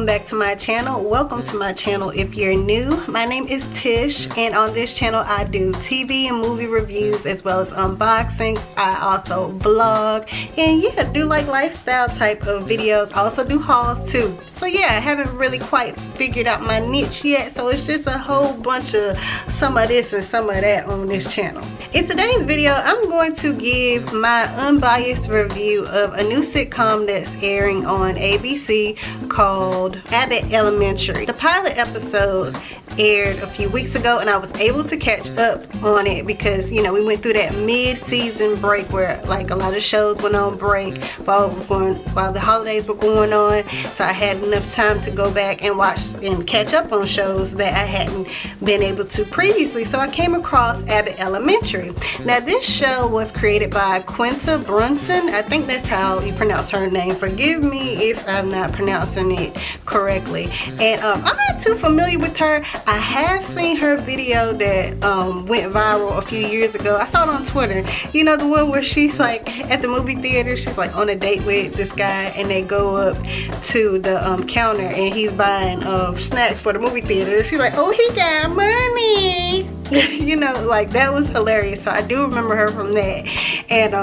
welcome back to my channel. Welcome to my channel if you're new. My name is Tish, and on this channel I do TV and movie reviews as well as unboxings. I also vlog and do like lifestyle type of videos. I also do hauls too. So yeah, I haven't really quite figured out my niche yet, so it's just a whole bunch of some of this and some of that on this channel. In today's video, I'm going to give my unbiased review of a new sitcom that's airing on ABC called Abbott Elementary. The pilot episode aired a few weeks ago, and I was able to catch up on it because we went through that mid-season break where like a lot of shows went on break while the holidays were going on, so I had enough time to go back and watch and catch up on shows that I hadn't been able to previously. So I came across Abbott Elementary. Now this show was created by Quintabrunson. I think that's how you pronounce her name. Forgive me if I'm not pronouncing it correctly. And I'm not too familiar with her. I have seen her video that went viral a few years ago. I saw it on Twitter. You know, the one where she's like at the movie theater, she's like on a date with this guy, and they go up to the counter and he's buying snacks for the movie theater. She's like, oh, he got money. Like that was hilarious. So I do remember her from that. And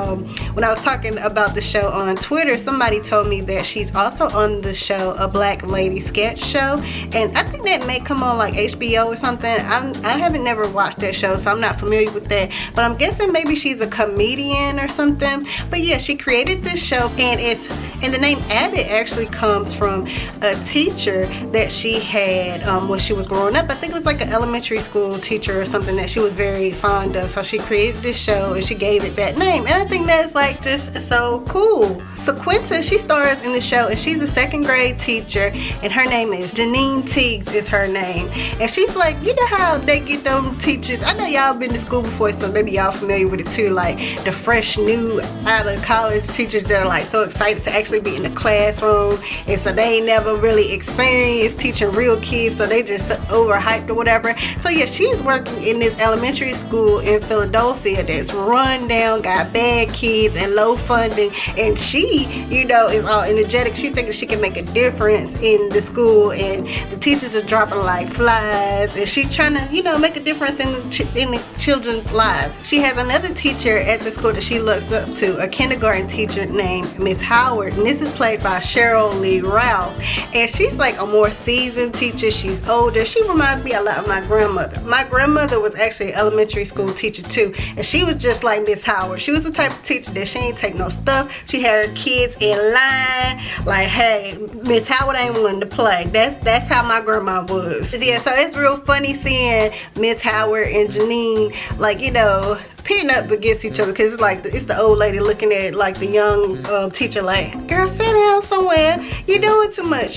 when I was talking about the show on Twitter, somebody told me that she's also on the show A Black Lady Sketch Show, and I think that may come on like HBO or something. I haven't never watched that show, so I'm not familiar with that, but I'm guessing maybe she's a comedian or something. But yeah, she created this show, and the name Abbott actually comes from a teacher that she had when she was growing up. I think it was like an elementary school teacher or something that she was very fond of. So she created this show and she gave it that name. And I think that's like just so cool. So Quinta, she stars in the show, and she's a second grade teacher, and her name is Janine Teagues is her name. And she's like, you know how they get them teachers, I know y'all been to school before, so maybe y'all familiar with it too, like the fresh new out of college teachers that are like so excited to actually be in the classroom, and so they ain't never really experienced teaching real kids, so they just overhyped or whatever. So yeah, she's working in this elementary school in Philadelphia that's run down, got bad kids and low funding, and she is all energetic. She thinks she can make a difference in the school, and the teachers are dropping like flies, and she's trying to make a difference in the children's lives. She has another teacher at the school that she looks up to, a kindergarten teacher named Miss Howard, and this is played by Cheryl Lee Ralph. And she's like a more seasoned teacher. She's older. She reminds me a lot of my grandmother. My grandmother was actually an elementary school teacher too, and she was just like Miss Howard. She was the type of teacher that she ain't take no stuff. She had her kids in line like, hey, Miss Howard ain't willing to play. That's how my grandma was. Yeah, so it's real funny seeing Miss Howard and Janine like pitting up against each other, because it's the old lady looking at like the young teacher like, girl, sit down somewhere, you're doing too much,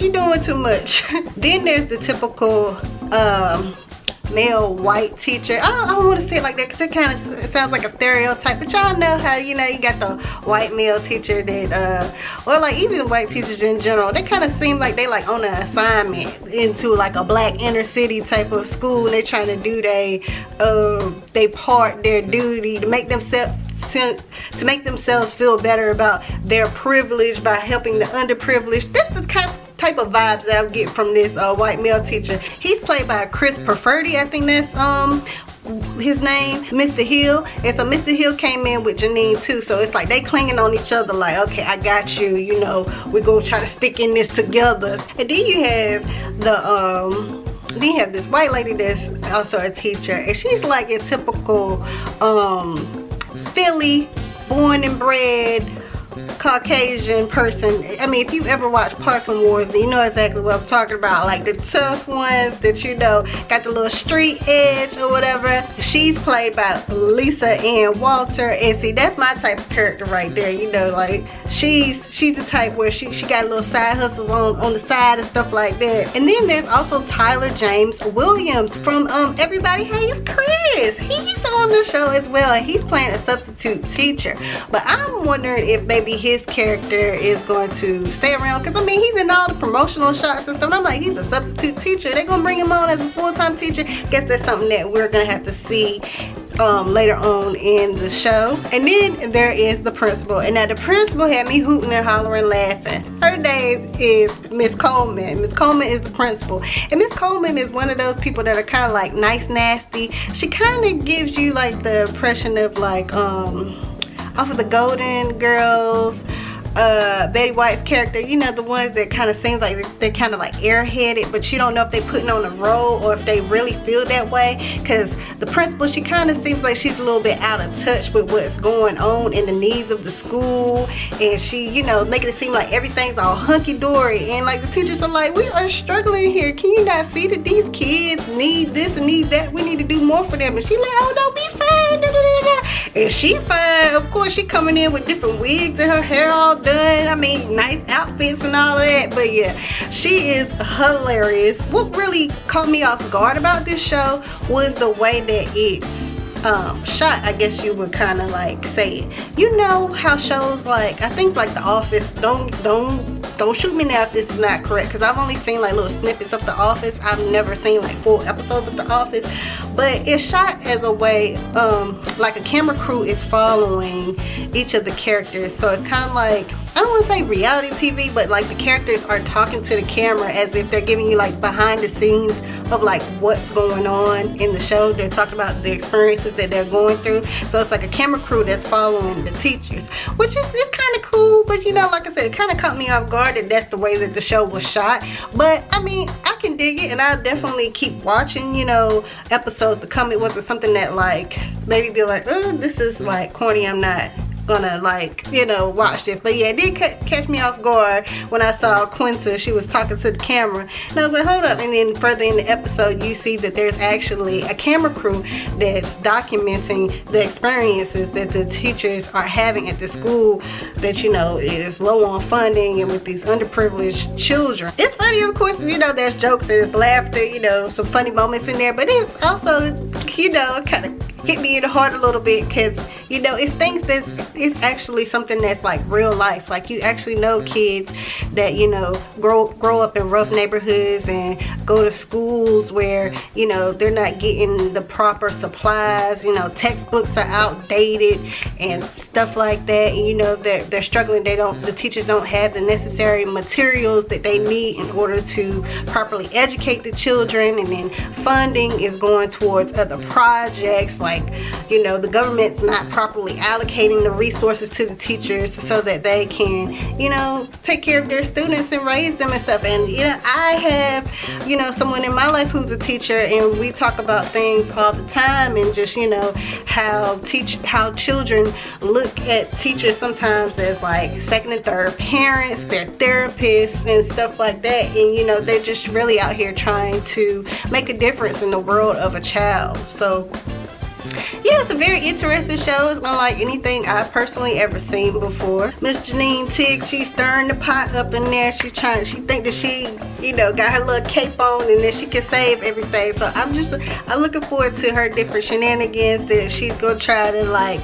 Then there's the typical male white teacher. I don't want to say it like that because it kind of sounds like a stereotype, but y'all know how you got the white male teacher that or like even white teachers in general, they kind of seem like they like on an assignment into like a black inner city type of school, and they trying to do their duty to make themselves feel better about their privilege by helping the underprivileged. That's the type of vibes that I get from this white male teacher. He's played by Chris Preferty, I think that's his name, Mr. Hill. And so Mr. Hill came in with Janine too, so it's like they clinging on each other like, okay, I got you, we're gonna try to stick in this together. And then you have this white lady that's also a teacher, and she's like a typical Philly born and bred Caucasian person. I mean, if you ever watched Parkland Wars, then you know exactly what I'm talking about. Like the tough ones that got the little street edge or whatever. She's played by Lisa Ann Walter, and see, that's my type of character right there. Like she's the type where she got a little side hustle on the side and stuff like that. And then there's also Tyler James Williams from Everybody Hates Chris. He's on the show as well, and he's playing a substitute teacher. But I'm wondering if maybe his character is going to stay around, because I mean, he's in all the promotional shots and stuff. I'm like, he's a substitute teacher. They're gonna bring him on as a full-time teacher. Guess that's something that we're gonna have to see later on in the show. And then there is the principal, and now the principal had me hooting and hollering, laughing. Her name is Miss Coleman. Miss Coleman is the principal, and Miss Coleman is one of those people that are kind of like nice, nasty. She kind of gives you like the impression of like off of the Golden Girls, Betty White's character, you know, the ones that kind of seems like they're kind of like airheaded, but you don't know if they're putting on a role or if they really feel that way. Because the principal, she kind of seems like she's a little bit out of touch with what's going on in the needs of the school, and she, you know, making it seem like everything's all hunky-dory, and like the teachers are like, we are struggling here, can you not see that these kids need this and need that, we need to do more for them? And she's like, oh no, be fine, da, da, da, da. And she fine, of course. She coming in with different wigs and her hair all done, I mean, nice outfits and all of that. But yeah, she is hilarious. What really caught me off guard about this show was the way that it's shot, I guess you would kind of like say it. You know how shows like, I think like The Office, don't shoot me now if this is not correct, because I've only seen like little snippets of The Office. I've never seen like full episodes of The Office, but it's shot as a way like a camera crew is following each of the characters. So it's kind of like, I don't want to say reality TV, but like the characters are talking to the camera as if they're giving you like behind the scenes of like what's going on in the show. They're talking about the experiences that they're going through. So it's like a camera crew that's following the teachers, which is kind of cool. But you know, like I said, it kind of caught me off guard that that's the way that the show was shot. But I mean, I can dig it, and I'll definitely keep watching, you know, episodes to come. It wasn't something that like maybe be like, oh, this is like corny, I'm not gonna like, you know, watch this. But yeah, it did catch me off guard when I saw Quinta. She was talking to the camera, and I was like, hold up. And then further in the episode, you see that there's actually a camera crew that's documenting the experiences that the teachers are having at the school that, you know, is low on funding, and with these underprivileged children. It's funny, of course, you know, there's jokes, there's laughter, you know, some funny moments in there, but it's also, you know, kind of hit me in the heart a little bit, because, you know, it's things that's, it's actually something that's like real life. Like, you actually know kids that, you know, grow up in rough neighborhoods and go to schools where, you know, they're not getting the proper supplies, you know, textbooks are outdated and stuff like that, and you know, they're struggling. The teachers don't have the necessary materials that they need in order to properly educate the children, and then funding is going towards other projects. Like, you know, the government's not properly allocating the resources to the teachers so that they can, you know, take care of their students and raise them and stuff. And, you know, I have, you know, someone in my life who's a teacher, and we talk about things all the time, and just, you know, how children look at teachers sometimes as like second and third parents, they're therapists and stuff like that. And, you know, they're just really out here trying to make a difference in the world of a child. So yeah, it's a very interesting show. It's unlike anything I've personally ever seen before. Miss Janine Tigg, she's stirring the pot up in there. She think that she, you know, got her little cape on and that she can save everything. So I'm looking forward to her different shenanigans that she's gonna try to like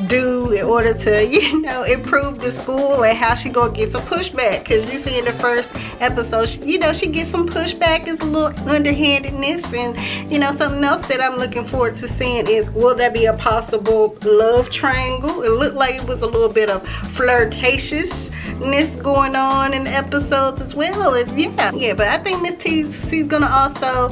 do in order to, you know, improve the school, and how she gonna get some pushback. Because you see in the first episode, you know, she gets some pushback. It's a little underhandedness. And, you know, something else that I'm looking forward to seeing is, will there be a possible love triangle? It looked like it was a little bit of flirtatiousness going on in the episodes as well. And yeah, but I think Miss T, she's gonna also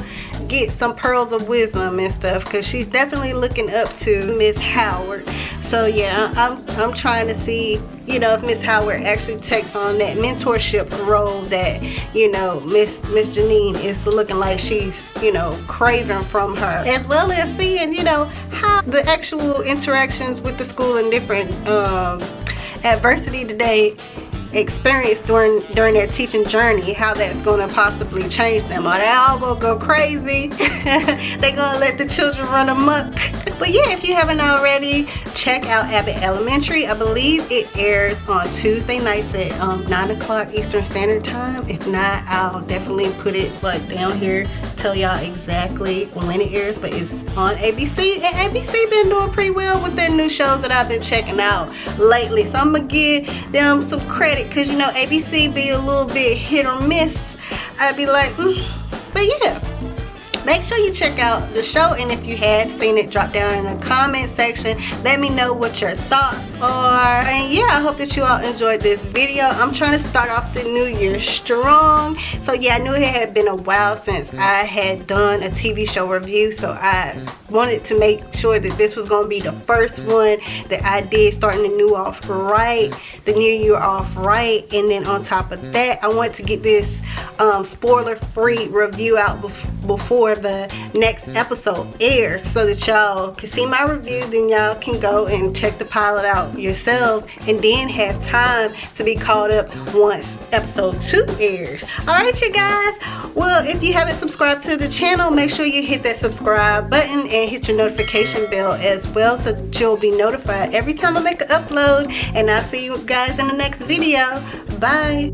get some pearls of wisdom and stuff, because she's definitely looking up to Miss Howard. So yeah, I'm trying to see, you know, if Miss Howard actually takes on that mentorship role that, you know, Miss Janine is looking like she's, you know, craving from her, as well as seeing, you know, how the actual interactions with the school and different adversity today experienced during their teaching journey, how that's going to possibly change them. Are they all going to go crazy? They going to let the children run amok? But yeah, if you haven't already, check out Abbott Elementary. I believe it airs on Tuesday nights at 9 o'clock Eastern Standard Time. If not, I'll definitely put it like down here, tell y'all exactly when it airs. But it's on ABC, and ABC been doing pretty well with their new shows that I've been checking out lately. So I'm gonna give them some credit, because you know, ABC be a little bit hit or miss. I'd be like, but yeah, Make sure you check out the show, and if you had seen it, drop down in the comment section. Let me know what your thoughts are. And yeah, I hope that you all enjoyed this video. I'm trying to start off the new year strong. So yeah, I knew it had been a while since I had done a TV show review, so I wanted to make sure that this was going to be the first one that I did, starting the new year off right. And then on top of that, I want to get this spoiler-free review out before the next episode airs, so that y'all can see my review. Then y'all can go and check the pilot out yourselves, and then have time to be caught up once episode 2 airs. Alright, you guys, well, if you haven't subscribed to the channel, make sure you hit that subscribe button and hit your notification bell as well, so that you'll be notified every time I make an upload. And I'll see you guys in the next video. Bye.